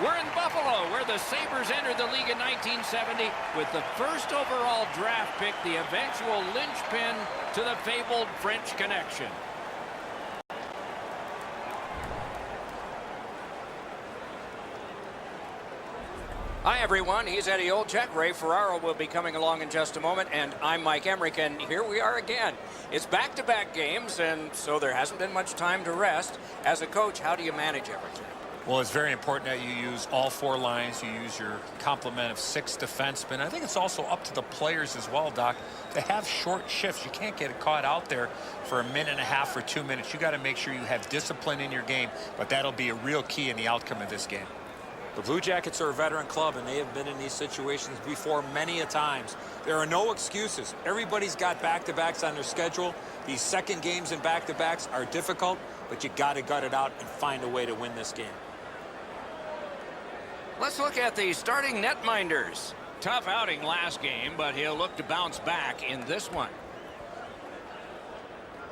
We're in Buffalo, where the Sabres entered the league in 1970 with the first overall draft pick, the eventual linchpin to the fabled French Connection. Hi, everyone. He's Eddie Olczyk. Ray Ferraro will be coming along in just a moment, and I'm Mike Emmerich, and here we are again. It's back-to-back games, and so there hasn't been much time to rest. As a coach, how do you manage everything? Well, it's very important that you use all four lines. You use your complement of 6 defensemen. I think it's also up to the players as well, Doc, to have short shifts. You can't get caught out there for a minute and a half or 2 minutes. You got to make sure you have discipline in your game, but that'll be a real key in the outcome of this game. The Blue Jackets are a veteran club, and they have been in these situations before many a times. There are no excuses. Everybody's got back-to-backs on their schedule. These second games and back-to-backs are difficult, but you got to gut it out and find a way to win this game. Let's look at the starting netminders. Tough outing last game, but he'll look to bounce back in this one.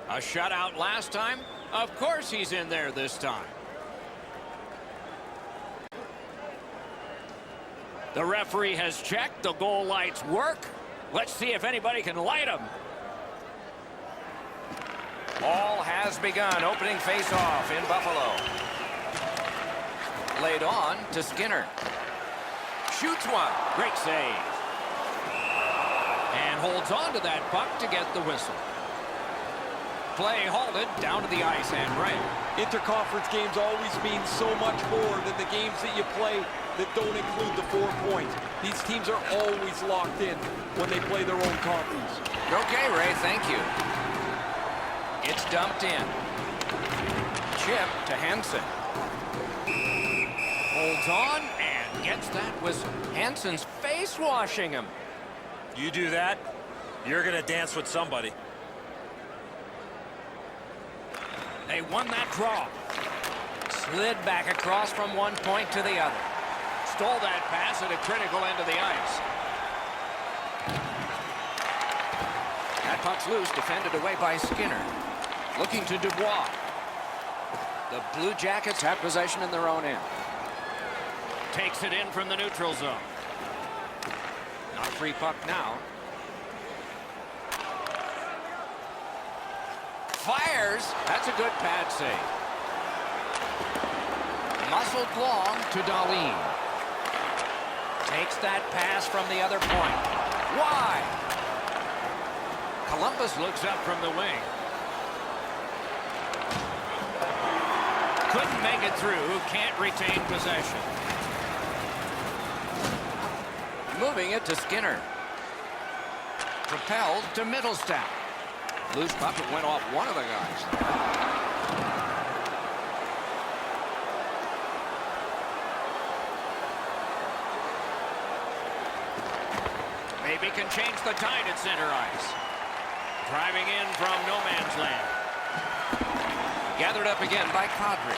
A shutout last time? Of course he's in there this time. The referee has checked. The goal lights work. Let's see if anybody can light them. Ball has begun. Opening face-off in Buffalo. Laid on to Skinner. Shoots one. Great save. And holds on to that puck to get the whistle. Play halted down to the ice and right. Interconference games always mean so much more than the games that you play that don't include the 4 points. These teams are always locked in when they play their own conference. Okay, Ray, thank you. It's dumped in. Chip to Hansen. Holds on and gets that whistle. Hansen's face washing him. You do that, you're going to dance with somebody. They won that draw. Slid back across from one point to the other. Stole that pass at a critical end of the ice. That puck's loose, defended away by Skinner. Looking to Dubois. The Blue Jackets have possession in their own end. Takes it in from the neutral zone. Not a free puck now. Fires. That's a good pad save. Muscled long to Dahlin. Takes that pass from the other point. Wide. Columbus looks up from the wing. Couldn't make it through. Can't retain possession. Moving it to Skinner. Propelled to Mittelstadt. Loose puck, it went off one of the guys. Maybe can change the tide at center ice. Driving in from no man's land. Gathered up again by Kadri.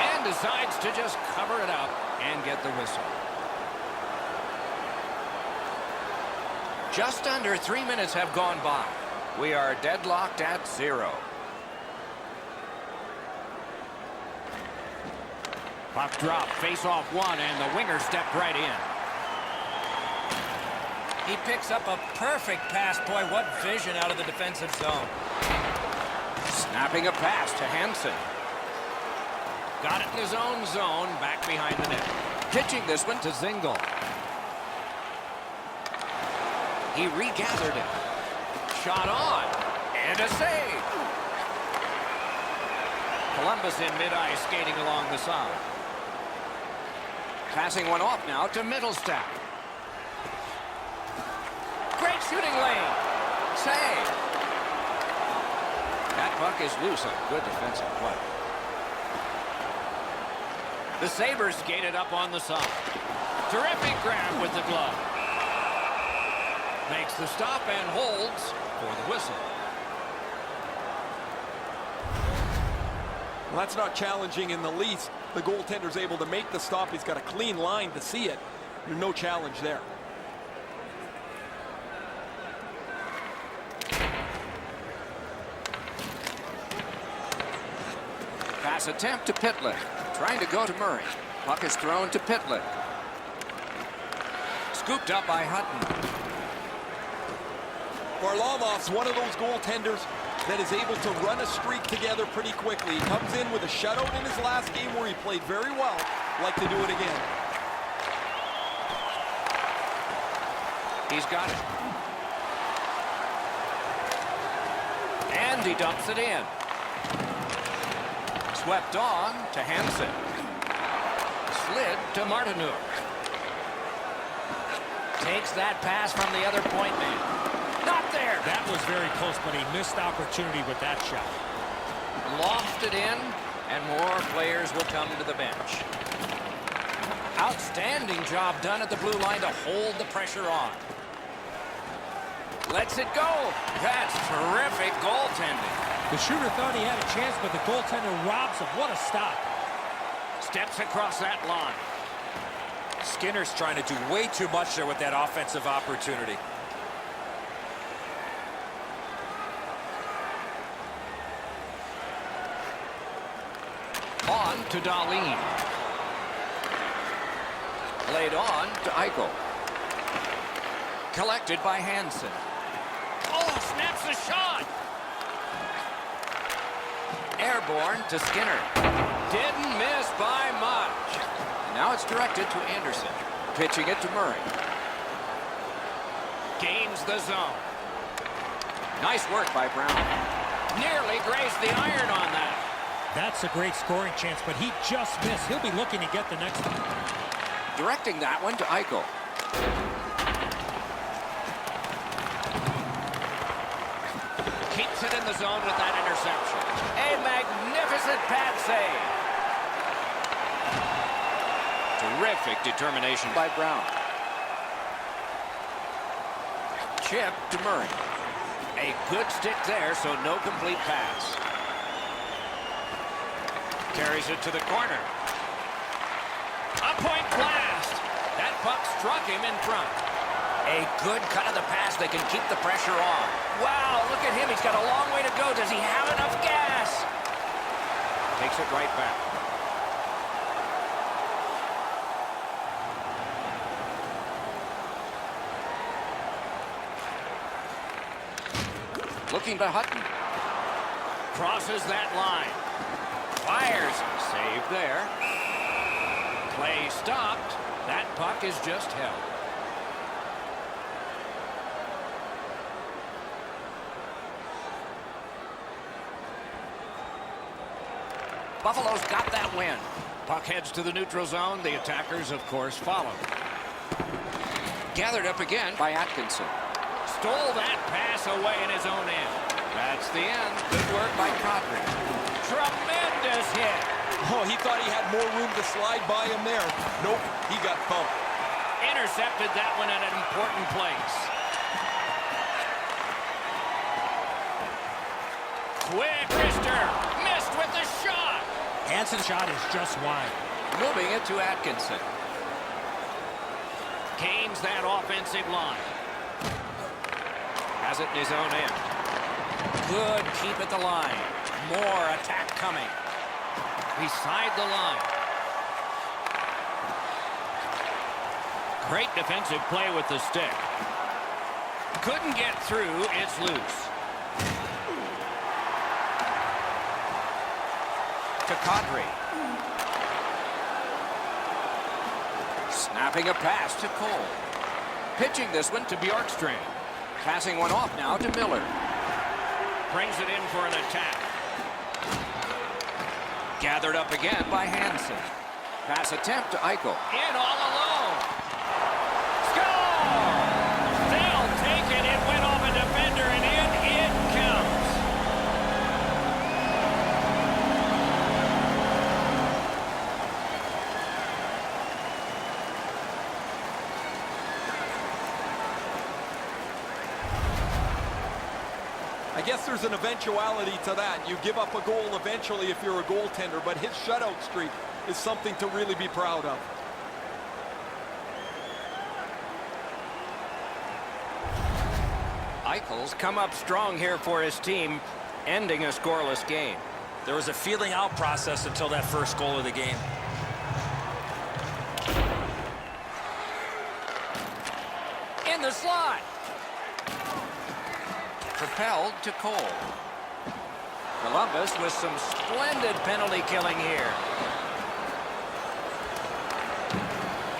And decides to just cover it up and get the whistle. Just under 3 minutes have gone by. We are deadlocked at 0. Puck drop, face off one, and the winger stepped right in. He picks up a perfect pass. Boy, what vision out of the defensive zone. Snapping a pass to Hansen. Got it in his own zone, back behind the net. Pitching this one to Zingle. He regathered it. Shot on. And a save. Columbus in mid-ice skating along the side. Passing one off now to Mittelstadt. Great shooting lane. Save. That puck is loose. A good defensive play. The Sabres skated up on the side. Terrific grab with the glove. Makes the stop and holds for the whistle. Well, that's not challenging in the least. The goaltender's able to make the stop. He's got a clean line to see it. There's no challenge there. Pass attempt to Pitlick. Trying to go to Murray. Puck is thrown to Pitlick. Scooped up by Hutton. Varlamov's one of those goaltenders that is able to run a streak together pretty quickly. He comes in with a shutout in his last game where he played very well. Like to do it again. He's got it. And he dumps it in. Swept on to Hansen. Slid to Martinook. Takes that pass from the other point man. Not there. That was very close, but he missed opportunity with that shot. Lofted in, and more players will come to the bench. Outstanding job done at the blue line to hold the pressure on. Lets it go. That's terrific goaltending. The shooter thought he had a chance, but the goaltender robs him. What a stop. Steps across that line. Skinner's trying to do way too much there with that offensive opportunity. On to Dahlin. Laid on to Eichel. Collected by Hansen. Oh, snaps the shot! Airborne to Skinner. Didn't miss by much. Now it's directed to Anderson. Pitching it to Murray. Gains the zone. Nice work by Brown. Nearly grazed the iron on that. That's a great scoring chance, but he just missed. He'll be looking to get the next one. Directing that one to Eichel. Keeps it in the zone with that interception. A magnificent pad save. Terrific determination by Brown. Chip to Murray. A good stick there, so no complete pass. Carries it to the corner. A point blast. That puck struck him in front. A good cut of the pass. They can keep the pressure on. Wow, look at him. He's got a long way to go. Does he have enough gas? Takes it right back. Looking to Hutton. Crosses that line. Fires. Save there. Play stopped. That puck is just held. Buffalo's got that win. Puck heads to the neutral zone. The attackers, of course, follow. Gathered up again by Atkinson. Stole that pass away in his own end. That's the end. Good work by Crosby. Tremendous hit. Oh, he thought he had more room to slide by him there. Nope, he got thumped. Intercepted that one at an important place. Quick wrister. Missed with the shot. Hansen's shot is just wide. Moving it to Atkinson. Gains that offensive line. Has it in his own end. Good keep at the line. More attack coming. Beside the line. Great defensive play with the stick. Couldn't get through. It's loose. To Kadri. Snapping a pass to Cole. Pitching this one to Bjorkstrand. Passing one off now to Miller. Brings it in for an attack. Gathered up again by Hansen. Pass attempt to Eichel. In all alone. Score! They'll take it. It went off a defender and in it counts. I guess there's an eventuality to that. You give up a goal eventually if you're a goaltender, but his shutout streak is something to really be proud of. Eichel's come up strong here for his team, ending a scoreless game. There was a feeling out process until that first goal of the game. In the slot. Propelled to Cole. Columbus with some splendid penalty killing here.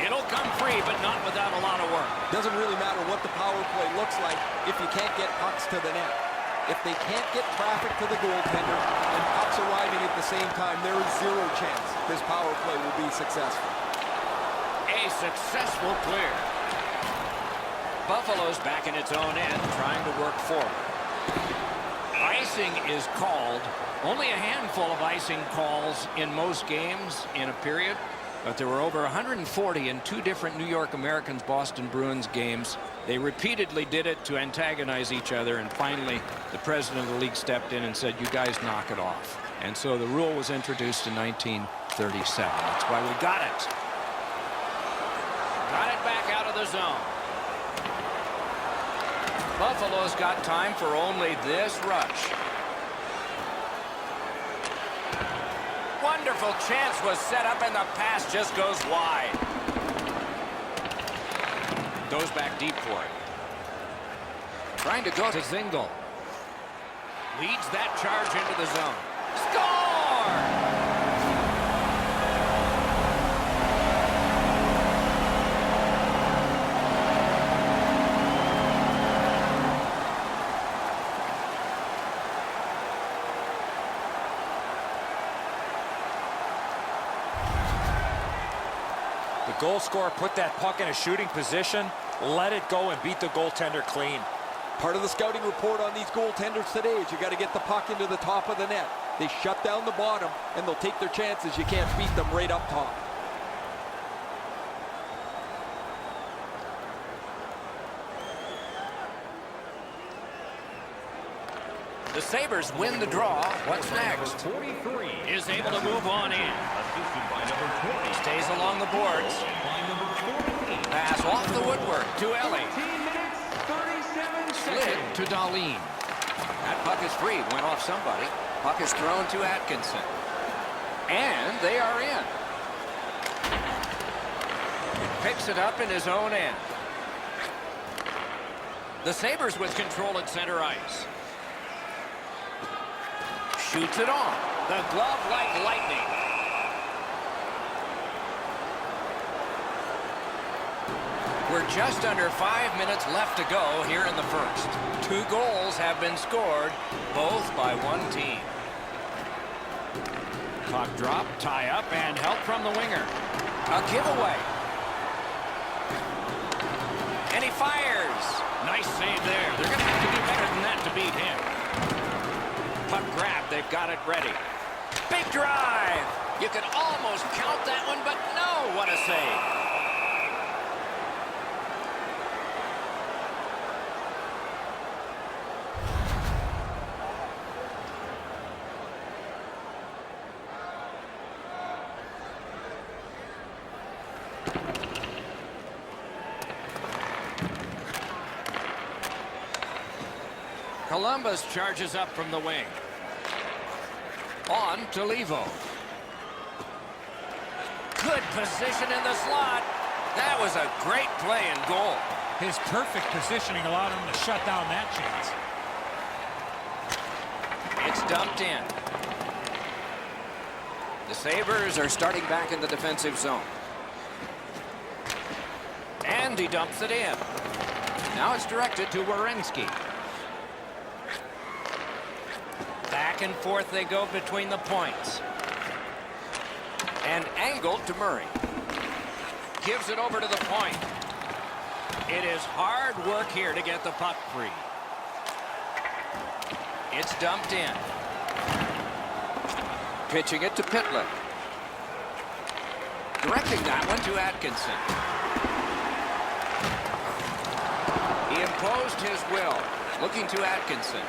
It'll come free, but not without a lot of work. Doesn't really matter what the power play looks like if you can't get pucks to the net. If they can't get traffic to the goaltender and pucks arriving at the same time, there is zero chance this power play will be successful. A successful clear. Buffalo's back in its own end, trying to work forward. Icing is called. Only a handful of icing calls in most games in a period, but there were over 140 in two different New York Americans Boston Bruins games. They repeatedly did it to antagonize each other, and finally the president of the league stepped in and said, you guys knock it off. And so the rule was introduced in 1937. That's why we got it. Got it back out of the zone. Buffalo's got time for only this rush. Wonderful chance was set up, and the pass just goes wide. Goes back deep for it. Trying to go to Zingle. Leads that charge into the zone. Score! The goal scorer put that puck in a shooting position, let it go, and beat the goaltender clean. Part of the scouting report on these goaltenders today is you got to get the puck into the top of the net. They shut down the bottom, and they'll take their chances. You can't beat them right up top. The Sabres win the draw. What's next? 43 Is able to move on in. assisted by number 20. Stays along the boards. By number 14. Pass off the woodwork to Ellie. 18 minutes, 37 Slid seconds. to Dahlin. That puck is free. Went off somebody. Puck is thrown to Atkinson. And they are in. Picks it up in his own end. The Sabres with control at center ice. Shoots it on. The glove like lightning. We're just under 5 minutes left to go here in the first. 2 goals have been scored, both by one team. Puck drop, tie up, and help from the winger. A giveaway. And he fires. Nice save there. They're going to have to do better than that to beat him. Puck grab, they've got it ready. Big drive. You could almost count that one, but no, what a save. Columbus charges up from the wing. On to Levo. Good position in the slot. That was a great play and goal. His perfect positioning allowed him to shut down that chance. It's dumped in. The Sabres are starting back in the defensive zone. And he dumps it in. Now it's directed to Werenski. Back and forth they go between the points. And angled to Murray. Gives it over to the point. It is hard work here to get the puck free. It's dumped in. Pitching it to Pitlick. Directing that one to Atkinson. He imposed his will. Looking to Atkinson.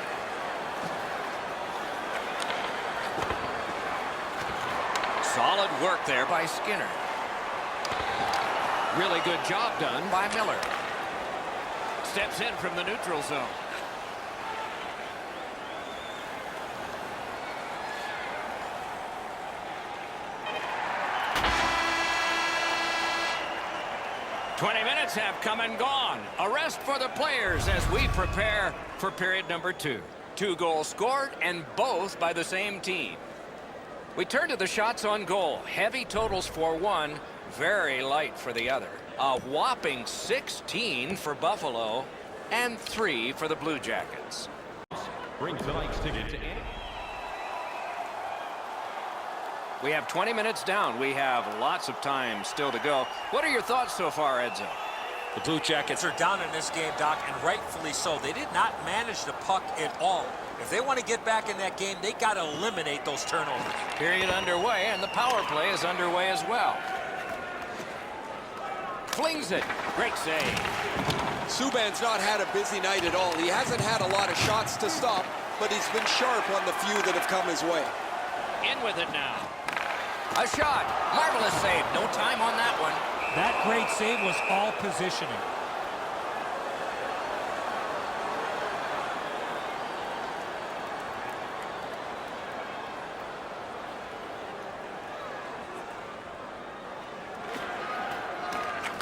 Solid work there by Skinner. Really good job done by Miller. Steps in from the neutral zone. 20 minutes have come and gone. A rest for the players as we prepare for period number 2. 2 goals scored, and both by the same team. We turn to the shots on goal. Heavy totals for one, very light for the other. A whopping 16 for Buffalo and 3 for the Blue Jackets. Bring tonight's ticket to We have 20 minutes down. We have lots of time still to go. What are your thoughts so far, Edzo? The Blue Jackets are down in this game, Doc, and rightfully so. They did not manage the puck at all. If they want to get back in that game, they got to eliminate those turnovers. Period underway, and the power play is underway as well. Flings it. Great save. Subban's not had a busy night at all. He hasn't had a lot of shots to stop, but he's been sharp on the few that have come his way. In with it now. A shot. Marvelous save. No time on that one. That great save was all positioning.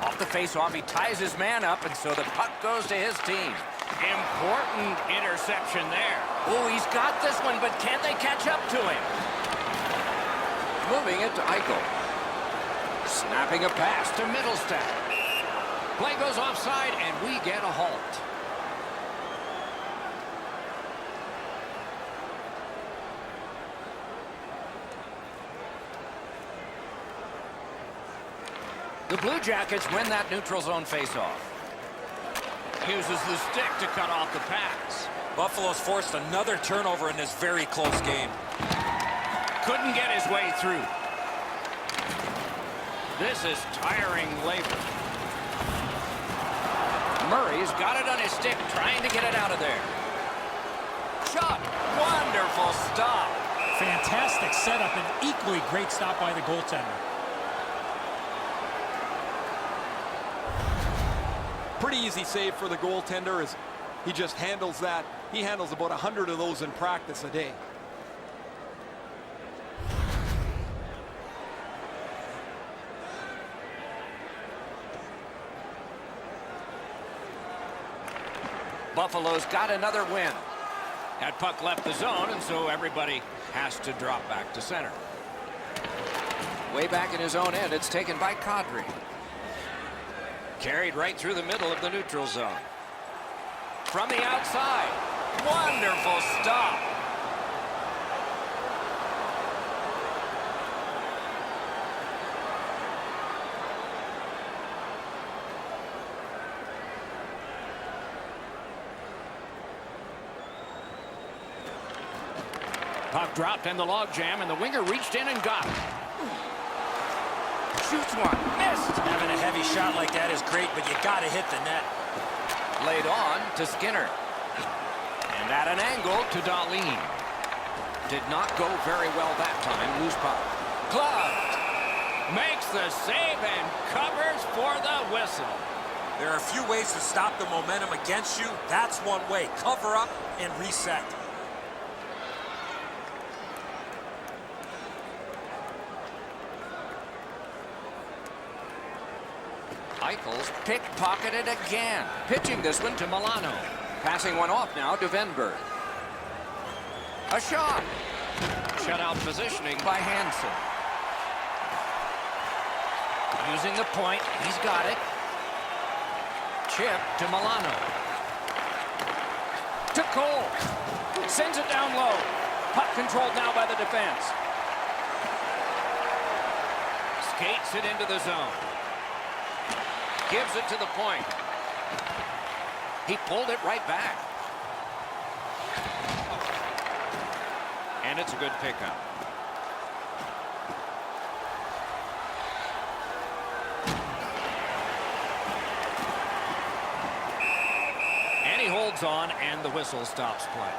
Off the face-off, he ties his man up, and so the puck goes to his team. Important interception there. Oh, he's got this one, but can they catch up to him? Moving it to Eichel. Snapping a pass to Middlestat. Play goes offside, and we get a halt. The Blue Jackets win that neutral zone faceoff. Uses the stick to cut off the pass. Buffalo's forced another turnover in this very close game. Couldn't get his way through. This is tiring labor. Murray's got it on his stick, trying to get it out of there. Shot. Wonderful stop. Fantastic setup and equally great stop by the goaltender. Pretty easy save for the goaltender as he just handles that. He handles about 100 of those in practice a day. Buffalo's got another win. That puck left the zone, and so everybody has to drop back to center. Way back in his own end, it's taken by Kadri. Carried right through the middle of the neutral zone. From the outside. Wonderful stop. Puck dropped in the logjam, and the winger reached in and got it. Shoots one. Missed. Having a heavy shot like that is great, but you got to hit the net. Laid on to Skinner. And at an angle to Dahlin. Did not go very well that time. Loose puck. Gloved. Makes the save and covers for the whistle. There are a few ways to stop the momentum against you. That's one way. Cover up and reset. Eichel's pickpocketed again. Pitching this one to Milano. Passing one off now to Venberg. A shot. Shutout positioning by Hansen. Using the point. He's got it. Chip to Milano. To Cole. Sends it down low. Puck controlled now by the defense. Skates it into the zone. Gives it to the point. He pulled it right back. And it's a good pickup. And he holds on, and the whistle stops play.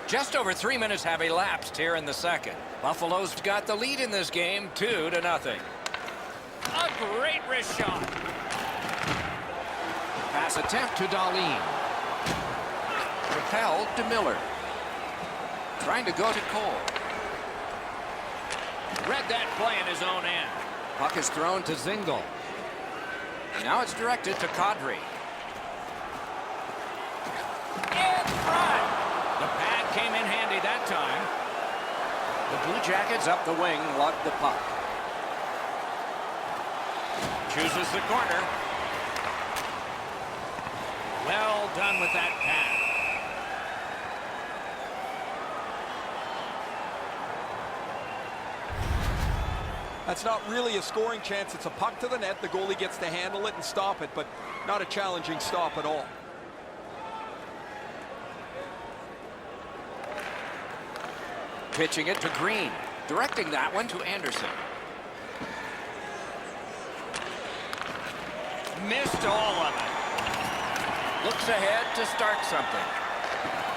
Just over 3 minutes have elapsed here in the second. Buffalo's got the lead in this game, 2-0. A great wrist shot. Pass attempt to Dahlin. Repelled to Miller. Trying to go to Cole. Read that play in his own end. Puck is thrown to Zingle. Now it's directed to Kadri. In front. The pad came in handy that time. The Blue Jackets up the wing lug the puck. Chooses the corner. Well done with that pass. That's not really a scoring chance. It's a puck to the net. The goalie gets to handle it and stop it, but not a challenging stop at all. Pitching it to Green. Directing that one to Anderson. Missed all of it. Looks ahead to start something.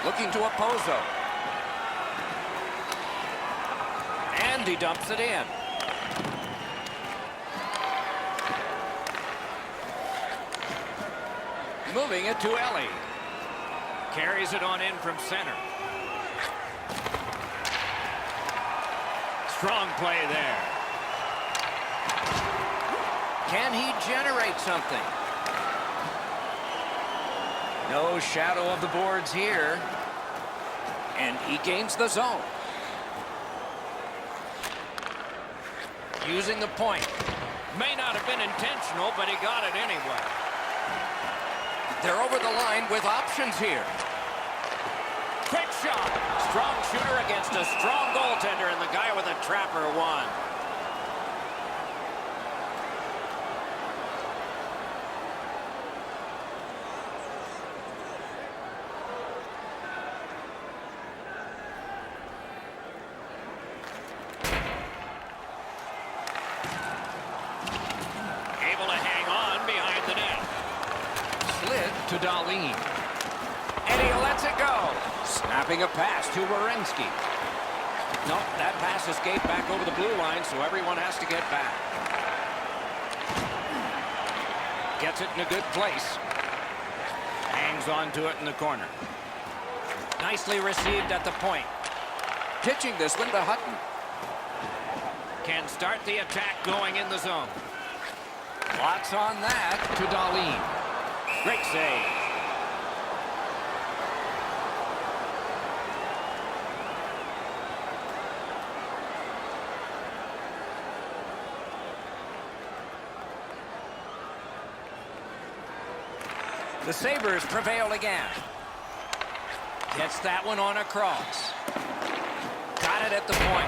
Looking to Opposo. And he dumps it in. Moving it to Ellie. Carries it on in from center. Strong play there. Can he generate something? No shadow of the boards here. And he gains the zone. Using the point. May not have been intentional, but he got it anyway. They're over the line with options here. Quick shot. Strong shooter against a strong goaltender, and the guy with a trapper won. Able to hang on behind the net. Slid to Dahlin. And he lets it go. Snapping a pass to Werenski. Nope, that pass escaped back over the blue line, so everyone has to get back. Gets it in a good place. Hangs on to it in the corner. Nicely received at the point. Pitching this one to Hutton. Can start the attack going in the zone. Lots on that to Dahlin. Great save. The Sabres prevail again. Gets that one on a cross. Got it at the point.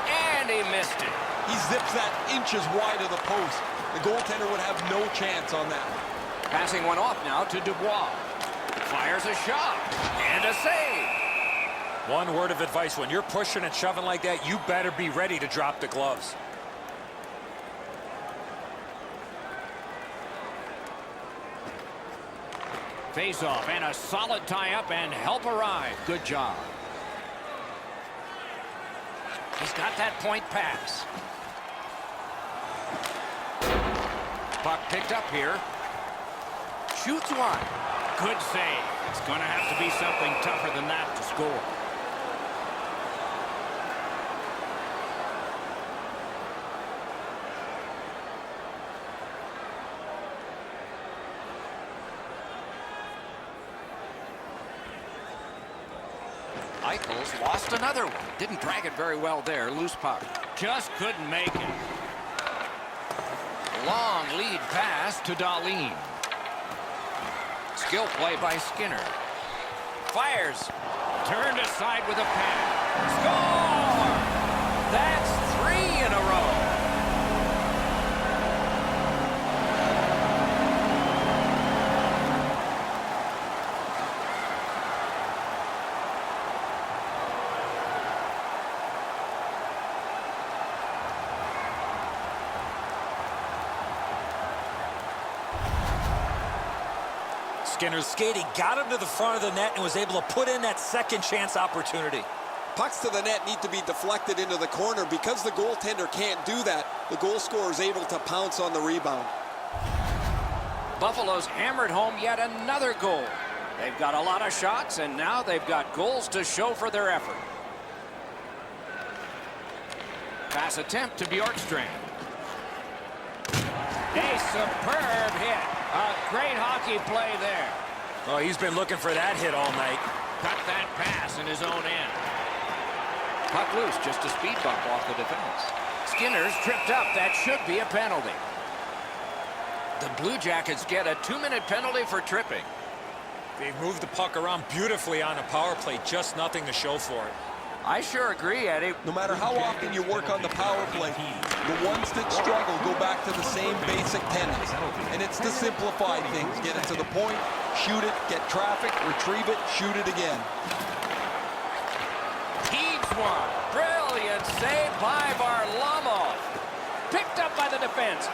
And he missed it. He zips that inches wide of the post. The goaltender would have no chance on that. Passing one off now to Dubois. Fires a shot. And a save. One word of advice, when you're pushing and shoving like that, you better be ready to drop the gloves. Face-off and a solid tie-up and help arrive. Good job. He's got that point pass. Puck picked up here. Shoots one. Good save. It's going to have to be something tougher than that to score. Eichels lost another one. Didn't drag it very well there. Loose puck. Just couldn't make it. Long lead pass to Dahlin. Skill play by Skinner. Fires. Turned aside with a pass. Score! That's 3 in a row. Skinner's skating got him to the front of the net and was able to put in that second chance opportunity. Pucks to the net need to be deflected into the corner. Because the goaltender can't do that, the goal scorer is able to pounce on the rebound. Buffalo's hammered home yet another goal. They've got a lot of shots, and now they've got goals to show for their effort. Pass attempt to Bjorkstrand. A superb hit. A great hockey play there. Oh, he's been looking for that hit all night. Cut that pass in his own end. Puck loose, just a speed bump off the defense. Skinner's tripped up. That should be a penalty. The Blue Jackets get a 2-minute penalty for tripping. They've moved the puck around beautifully on a power play. Just nothing to show for it. I sure agree, Eddie. No matter how often you work on the power play, the ones that struggle go back to the same basic tenets. And it's to simplify things. Get it to the point, shoot it, get traffic, retrieve it, shoot it again. Heaves one. Brilliant save by Varlamov. Picked up by the defense.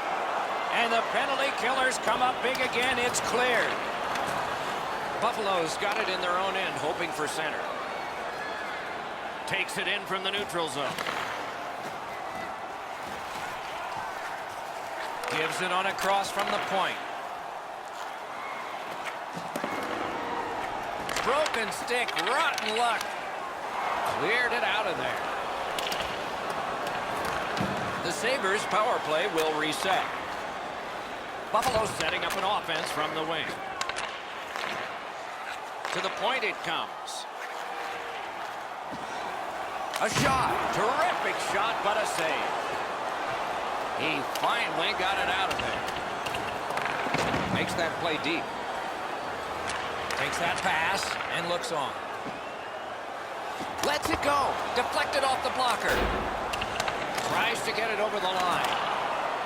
And the penalty killers come up big again. It's cleared. Buffalo's got it in their own end, hoping for center. Takes it in from the neutral zone. Gives it on a cross from the point. Broken stick, rotten luck. Cleared it out of there. The Sabres power play will reset. Buffalo setting up an offense from the wing. To the point it comes. A shot. Terrific shot, but a save. He finally got it out of there. Makes that play deep. Takes that pass and looks on. Lets it go. Deflected off the blocker. Tries to get it over the line.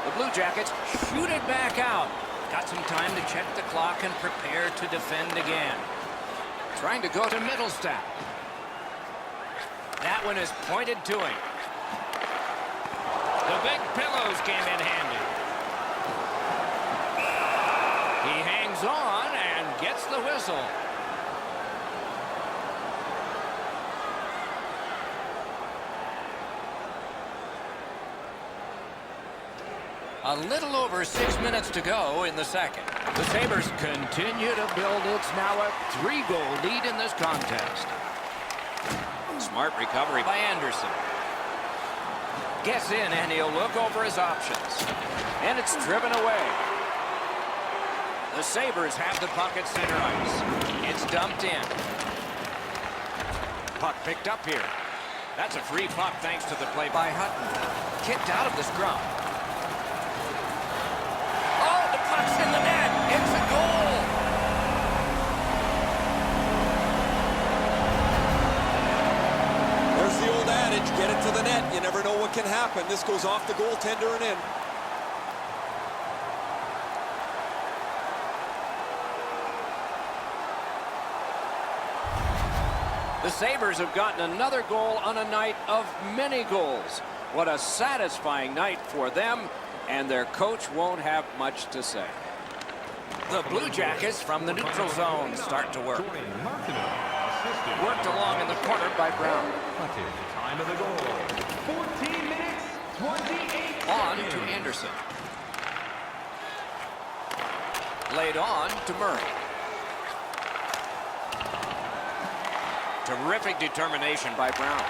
The Blue Jackets shoot it back out. Got some time to check the clock and prepare to defend again. Trying to go to Middlestat. That one is pointed to him. The big pillows came in handy. He hangs on and gets the whistle. A little over 6 minutes to go in the second. The Sabres continue to build. It's now a 3-goal lead in this contest. Smart recovery by Anderson. Gets in and he'll look over his options. And it's driven away. The Sabres have the puck at center ice. It's dumped in. Puck picked up here. That's a free puck thanks to the play by Hutton. Kicked out of the scrum. In the net. It's a goal. There's the old adage, get it to the net. You never know what can happen. This goes off the goaltender and in. The Sabres have gotten another goal on a night of many goals. What a satisfying night for them, and their coach won't have much to say. The Blue Jackets from the neutral zone start to work. Worked along in the corner by Brown. Time of the goal. 14 minutes, 28 On to Anderson. Laid on to Murray. Terrific determination by Brown.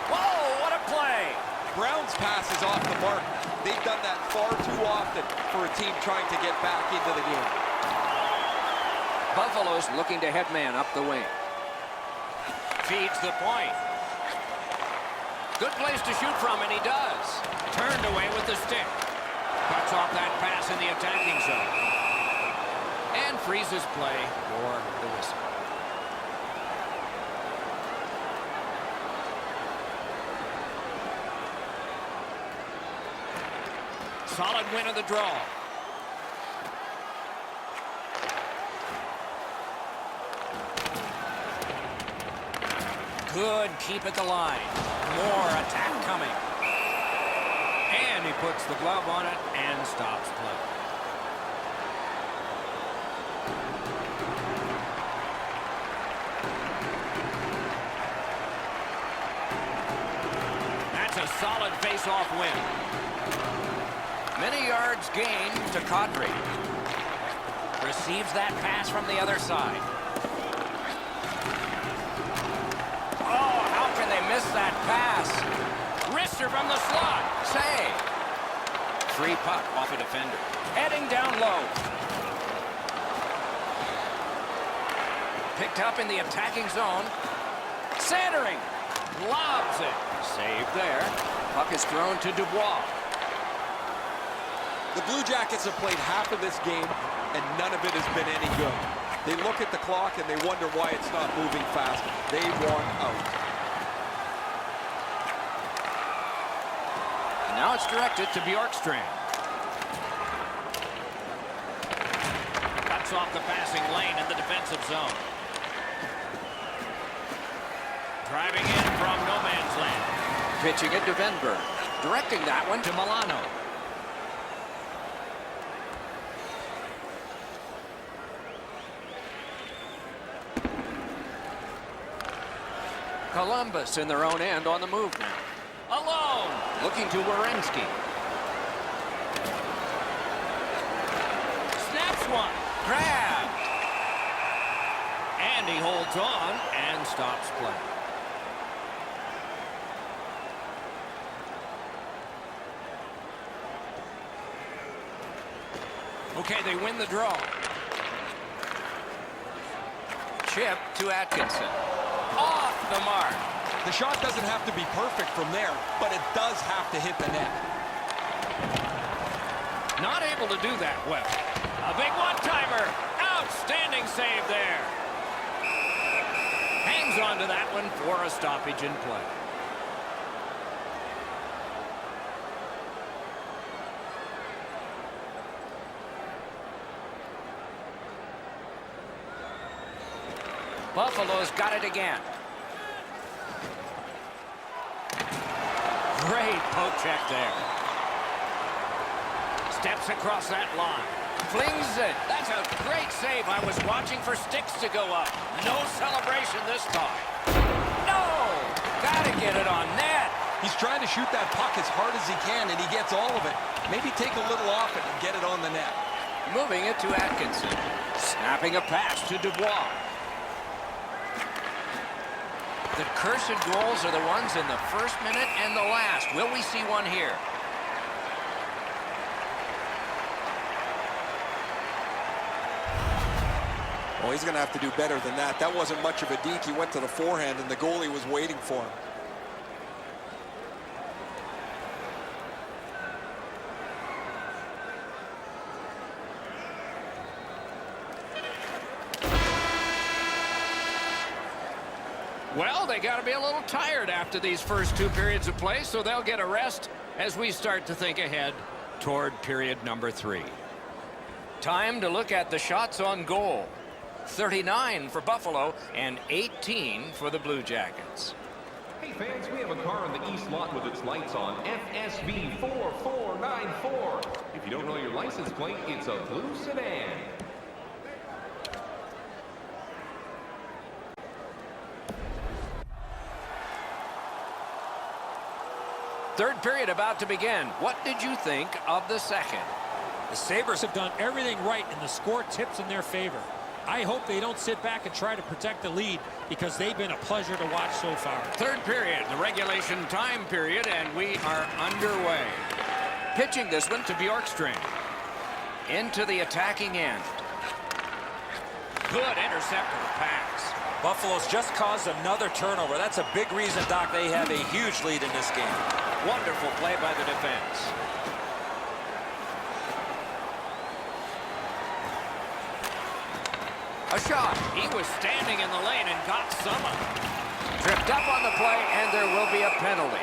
Whoa, what a play! Brown's pass is off the mark. They've done that far too often for a team trying to get back into the game. Buffalo's looking to head man up the wing. Feeds the point. Good place to shoot from, and he does. Turned away with the stick. Cuts off that pass in the attacking zone. And freezes play for the whistle. Solid win of the draw. Good keep at the line. More attack coming. And he puts the glove on it and stops play. That's a solid face-off win. Many yards gained to Kadri. Receives that pass from the other side. Oh, how can they miss that pass? Wrister from the slot. Save. free puck off a defender. Heading down low. Picked up in the attacking zone. Centering. Lobs it. Save there. Puck is thrown to Dubois. The Blue Jackets have played half of this game, and none of it has been any good. They look at the clock and they wonder why it's not moving fast. They want out. And now it's directed to Bjorkstrand. Cuts off the passing lane in the defensive zone. Driving in from no man's land. Pitching it to Venberg. Directing that one to Milano. Columbus in their own end on the move now. Alone. Looking to Werenski. Snaps one. Grabbed. And he holds on and stops play. Okay, they win the draw. Chip to Atkinson. Off the mark. The shot doesn't have to be perfect from there, but it does have to hit the net. Not able to do that well. A big one-timer. Outstanding save there. Hangs on to that one for a stoppage in play. Buffalo's got it again. Great poke check there. Steps across that line. Flings it. That's a great save. I was watching for sticks to go up. No celebration this time. No! Gotta get it on net. He's trying to shoot that puck as hard as he can, and he gets all of it. Maybe take a little off it and get it on the net. Moving it to Atkinson. Snapping a pass to Dubois. The cursed goals are the ones in the first minute and the last. Will we see one here? Well, he's going to have to do better than that. That wasn't much of a deke. He went to the forehand, and the goalie was waiting for him. Well, they got to be a little tired after these first two periods of play, so they'll get a rest as we start to think ahead toward period number 3. Time to look at the shots on goal. 39 for Buffalo and 18 for the Blue Jackets. Hey fans, we have a car in the east lot with its lights on. FSV 4494. If you don't know your license plate, it's a blue sedan. Third period about to begin. What did you think of the second? The Sabres have done everything right, and the score tips in their favor. I hope they don't sit back and try to protect the lead, because they've been a pleasure to watch so far. Third period, the regulation time period, and we are underway. Pitching this one to Bjorkstrand. Into the attacking end. Good interceptor pass. Buffalo's just caused another turnover. That's a big reason, Doc, they have a huge lead in this game. Wonderful play by the defense. A shot. He was standing in the lane and got some of it. Tripped up on the play, and there will be a penalty.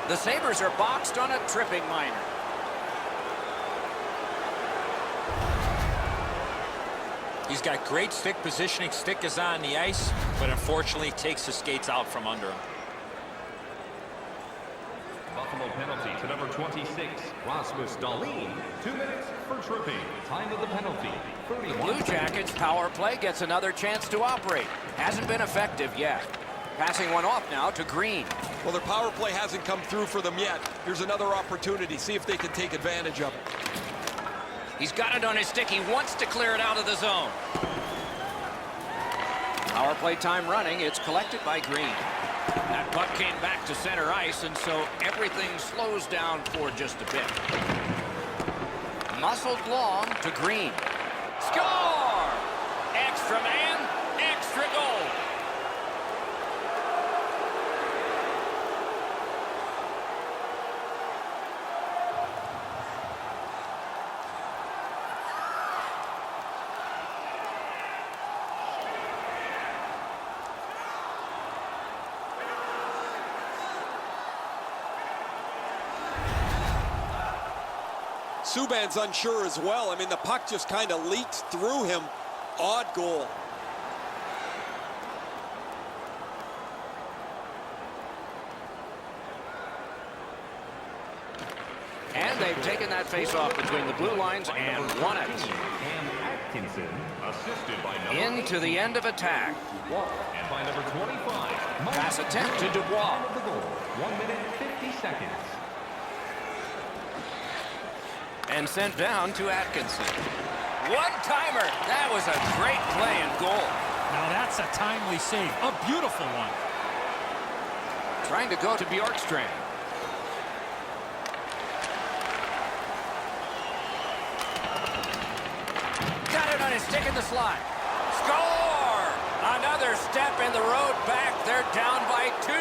The Sabres are boxed on a tripping minor. He's got great stick positioning. Stick is on the ice, but unfortunately takes the skates out from under him. Buffalo penalty to number 26, Rasmus Dahlin. 2 minutes for tripping. Time of the penalty, 31. Blue Jackets power play gets another chance to operate. Hasn't been effective yet. Passing one off now to Green. Well, their power play hasn't come through for them yet. Here's another opportunity. See if they can take advantage of it. He's got it on his stick. He wants to clear it out of the zone. Power play time running. It's collected by Green. That puck came back to center ice, and so everything slows down for just a bit. Muscled long to Green. Score! Extra man, extra goal. Subban's unsure as well. I mean, the puck just kind of leaks through him. Odd goal. And they've taken that face-off between the blue lines and won it. Atkinson, assisted by Into the end of attack. and by number 25. Pass attempt to Dubois. Of the goal. 1 minute, 50 seconds. And sent down to Atkinson. One-timer. That was a great play and goal. Now that's a timely save. A beautiful one. Trying to go to Bjorkstrand. Got it on his stick in the slot. Score! Another step in the road back. They're down by 2.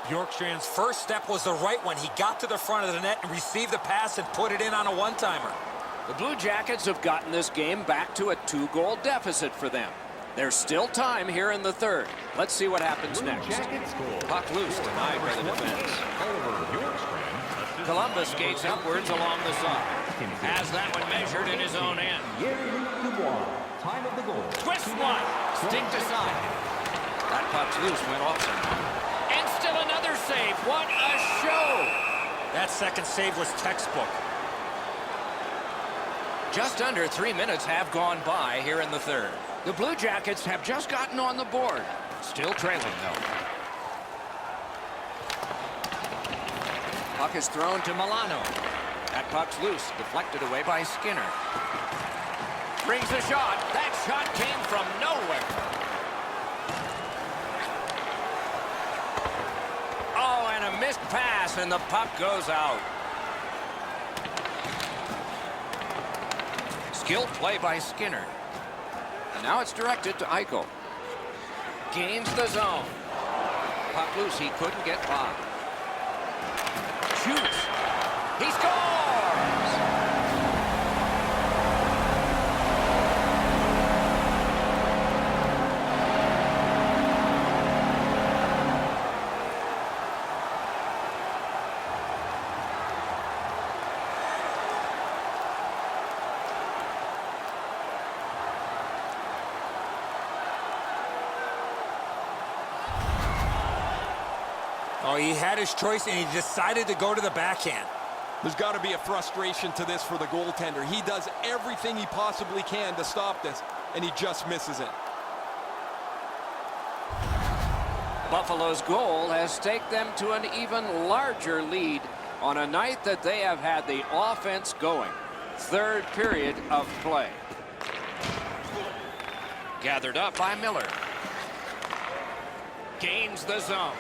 Bjorkstrand's first step was the right one. He got to the front of the net and received the pass and put it in on a one-timer. The Blue Jackets have gotten this game back to a 2-goal deficit for them. There's still time here in the third. Let's see what happens next. Puck loose, denied by the defense. Columbus skates upwards along the side. Has that one measured in his own end. Time of the goal. Twist one. Stick to side. That puck's loose, went off somehow. And still another save. What a show. That second save was textbook. Just under 3 minutes have gone by here in the third. The Blue Jackets have just gotten on the board. Still trailing, though. Puck is thrown to Milano. That puck's loose, deflected away by Skinner. Brings a shot. That shot came from nowhere. Oh, and a missed pass, and the puck goes out. Skilled play by Skinner. And now it's directed to Eichel. Gains the zone. Puck loose, he couldn't get by. Shoots. He scores! Oh, he had his choice, and he decided to go to the backhand. There's got to be a frustration to this for the goaltender. He does everything he possibly can to stop this, and he just misses it. Buffalo's goal has staked them to an even larger lead on a night that they have had the offense going. Third period of play. Gathered up by Miller. Gains the zone.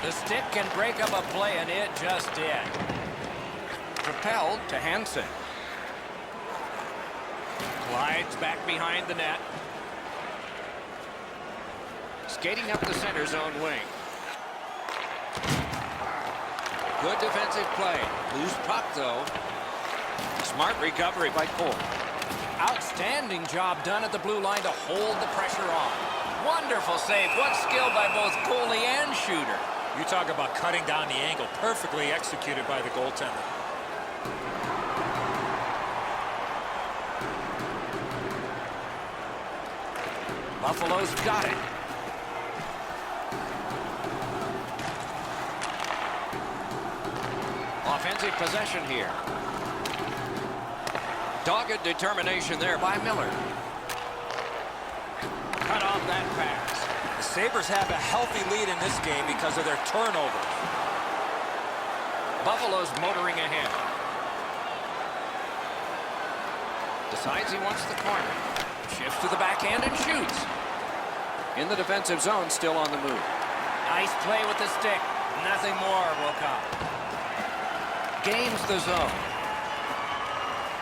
The stick can break up a play, and it just did. Propelled to Hansen. Glides back behind the net. Skating up the center zone wing. Good defensive play. Loose puck, though. Smart recovery by Cole. Outstanding job done at the blue line to hold the pressure on. Wonderful save. What skill by both goalie and shooter. You talk about cutting down the angle. Perfectly executed by the goaltender. Buffalo's got it. Offensive possession here. Dogged determination there by Miller. Cut off that pass. The Sabres have a healthy lead in this game because of their turnovers. Buffalo's motoring ahead. Decides he wants the corner. Shifts to the backhand and shoots. In the defensive zone, still on the move. Nice play with the stick. Nothing more will come. Gains the zone.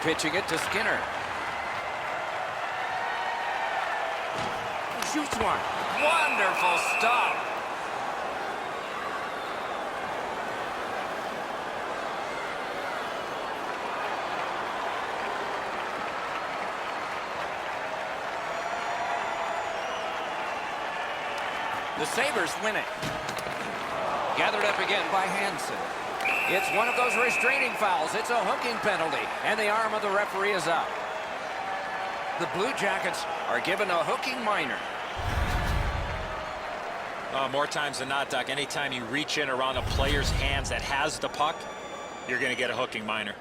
Pitching it to Skinner. Shoots one. Wonderful stop. The Sabres win it. Gathered up again by Hansen. It's one of those restraining fouls. It's a hooking penalty, and the arm of the referee is up. The Blue Jackets are given a hooking minor. More times than not, Doc, anytime you reach in around a player's hands that has the puck, you're going to get a hooking minor.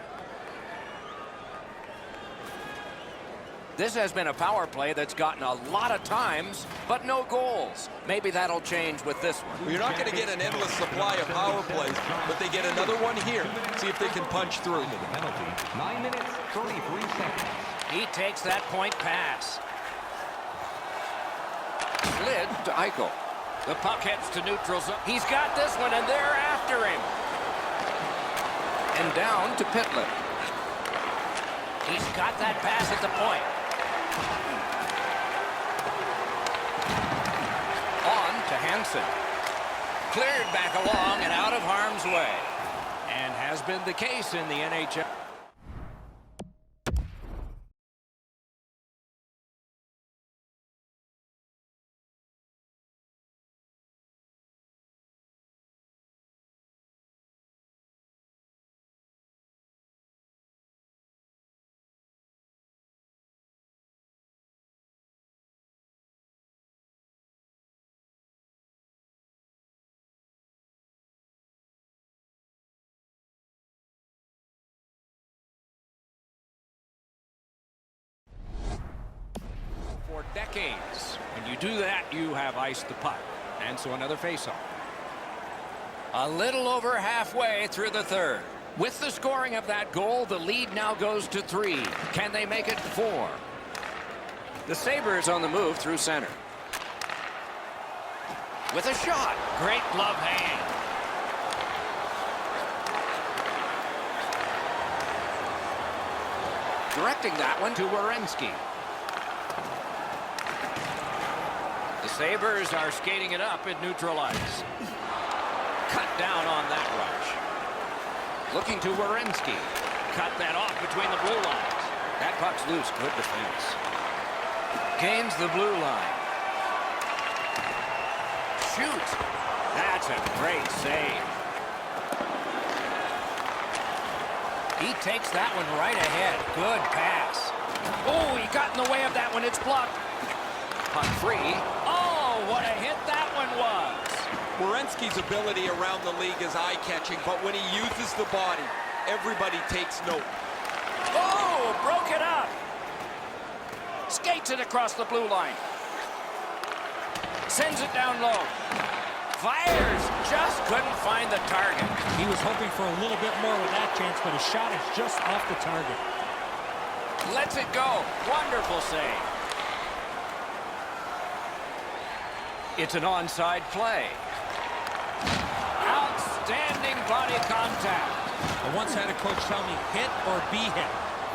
This has been a power play that's gotten a lot of times, but no goals. Maybe that'll change with this one. Well, you're not going to get an endless supply of power plays, but they get another one here. See if they can punch through. The penalty, 9 minutes, 33 seconds. He takes that point pass. Slid to Eichel. The puck heads to neutral zone. He's got this one, and they're after him. And down to Pitlick. He's got that pass at the point. On to Hansen. Cleared back along and out of harm's way. And has been the case in the NHL. For decades. When you do that, you have iced the puck. And so another faceoff. A little over halfway through the third. With the scoring of that goal, the lead now goes to 3. Can they make it 4? The Sabres on the move through center. With a shot. Great glove hand. Directing that one to Werenski. The Sabres are skating it up at neutral ice. Cut down on that rush. Looking to Werenski. Cut that off between the blue lines. That puck's loose. Good defense. Gains the blue line. Shoots. That's a great save. He takes that one right ahead. Good pass. Oh, he got in the way of that one. It's blocked. Puck free. Oh, what a hit that one was. Werenski's ability around the league is eye-catching, but when he uses the body, everybody takes note. Oh, broke it up. Skates it across the blue line. Sends it down low. Fires. Just couldn't find the target. He was hoping for a little bit more with that chance, but his shot is just off the target. Lets it go. Wonderful save. It's an onside play. Outstanding body contact. I once had a coach tell me, hit or be hit.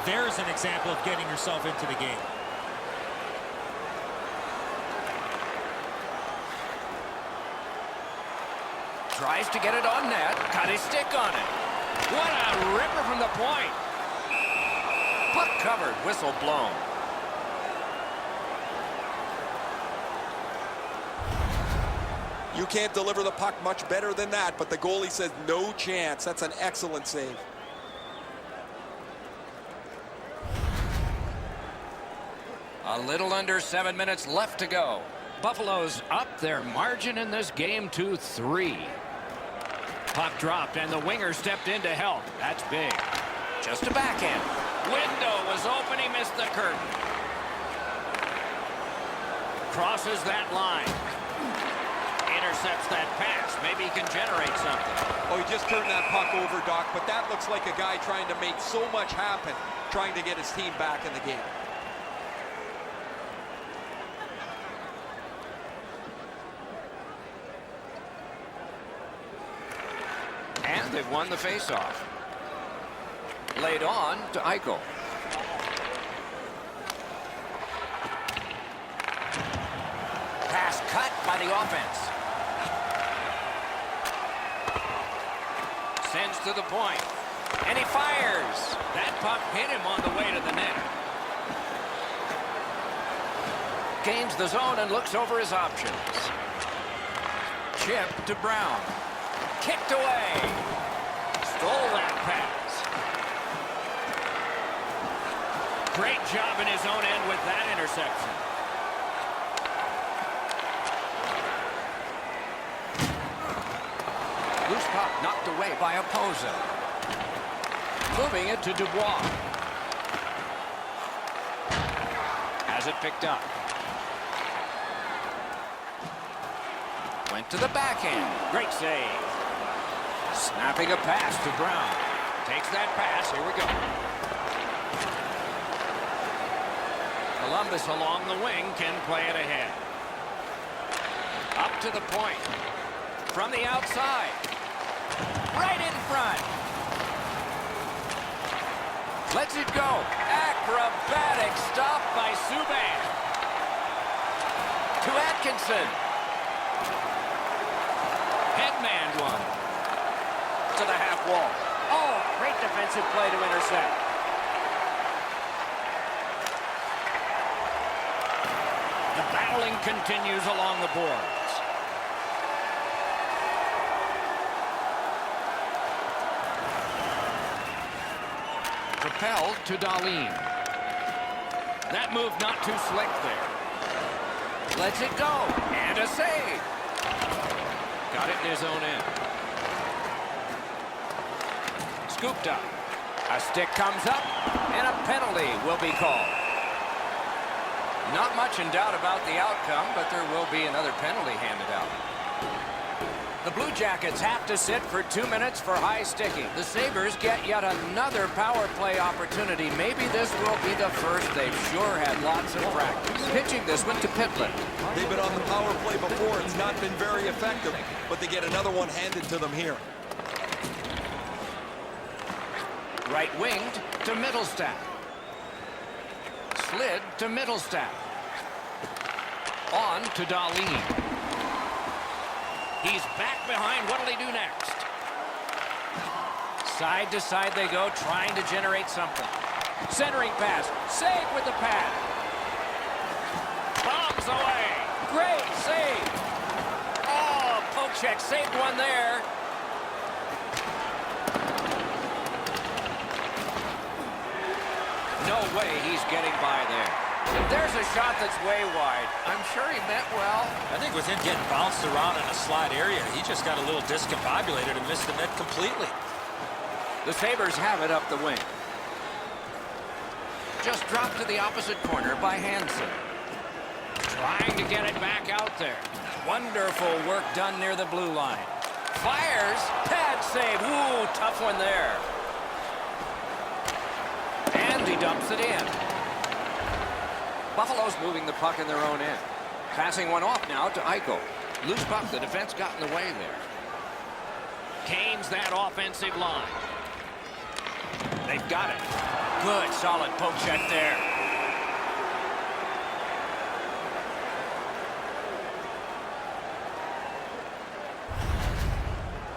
There's an example of getting yourself into the game. Tries to get it on net. Got his stick on it. What a ripper from the point. Puck covered. Whistle blown. You can't deliver the puck much better than that, but the goalie says no chance. That's an excellent save. A little under 7 minutes left to go. Buffalo's up their margin in this game to 3. Puck dropped, and the winger stepped in to help. That's big. Just a backhand. Window was open. He missed the curtain. Crosses that line. Intercepts that pass. Maybe he can generate something. Oh, he just turned that puck over, Doc, but that looks like a guy trying to make so much happen, trying to get his team back in the game. And they've won the faceoff. Laid on to Eichel. Pass cut by the offense. Sends to the point. And he fires. That puck hit him on the way to the net. Gains the zone and looks over his options. Chip to Brown. Kicked away. Stole that pass. Great job in his own end with that interception. Loose puck knocked away by Opoza. Moving it to Dubois. Has it picked up. Went to the backhand. Great save. Snapping a pass to Brown. Takes that pass. Here we go. Columbus along the wing can play it ahead. Up to the point. From the outside. Right in front. Lets it go. Acrobatic stop by Subban. To Atkinson. Headman one. To the half wall. Oh, great defensive play to intercept. The battling continues along the boards. Propelled to Dahlin. That move not too slick there. Lets it go. And a save. Got it in his own end. Scooped up. A stick comes up, and a penalty will be called. Not much in doubt about the outcome, but there will be another penalty handed out. The Blue Jackets have to sit for 2 minutes for high sticking. The Sabres get yet another power play opportunity. Maybe this will be the first. They've sure had lots of practice. Pitching this one to Pitlick. They've been on the power play before. It's not been very effective, but they get another one handed to them here. Right winged to Middlestat. Slid to Middlestat. On to Dahlin. He's back behind. What'll he do next? Side to side they go, trying to generate something. Centering pass. Save with the pad. Bombs away. Great save. Oh, poke check saved one there. No way he's getting by there. There's a shot that's way wide. I'm sure he meant well. I think with him getting bounced around in a slide area, he just got a little discombobulated and missed the net completely. The Sabres have it up the wing. Just dropped to the opposite corner by Hansen. Trying to get it back out there. Wonderful work done near the blue line. Fires. Pad save. Ooh, tough one there. And he dumps it in. Buffalo's moving the puck in their own end. Passing one off now to Eichel. Loose puck. The defense got in the way there. Canes that offensive line. They've got it. Good, solid poke check there.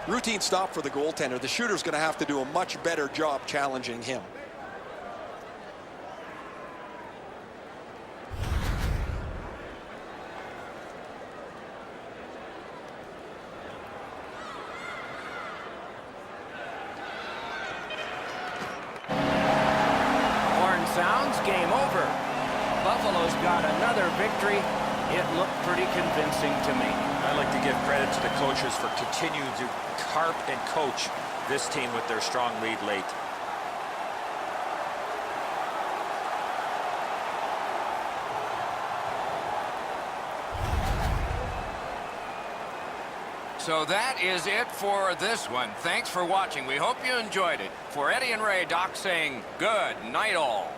Routine stop for the goaltender. The shooter's going to have to do a much better job challenging him. Sounds game over. Buffalo's got another victory. It looked pretty convincing to me. I'd like to give credit to the coaches for continuing to carp and coach this team with their strong lead late. So that is it for this one. Thanks for watching. We hope you enjoyed it. For Eddie and Ray, Doc saying good night all.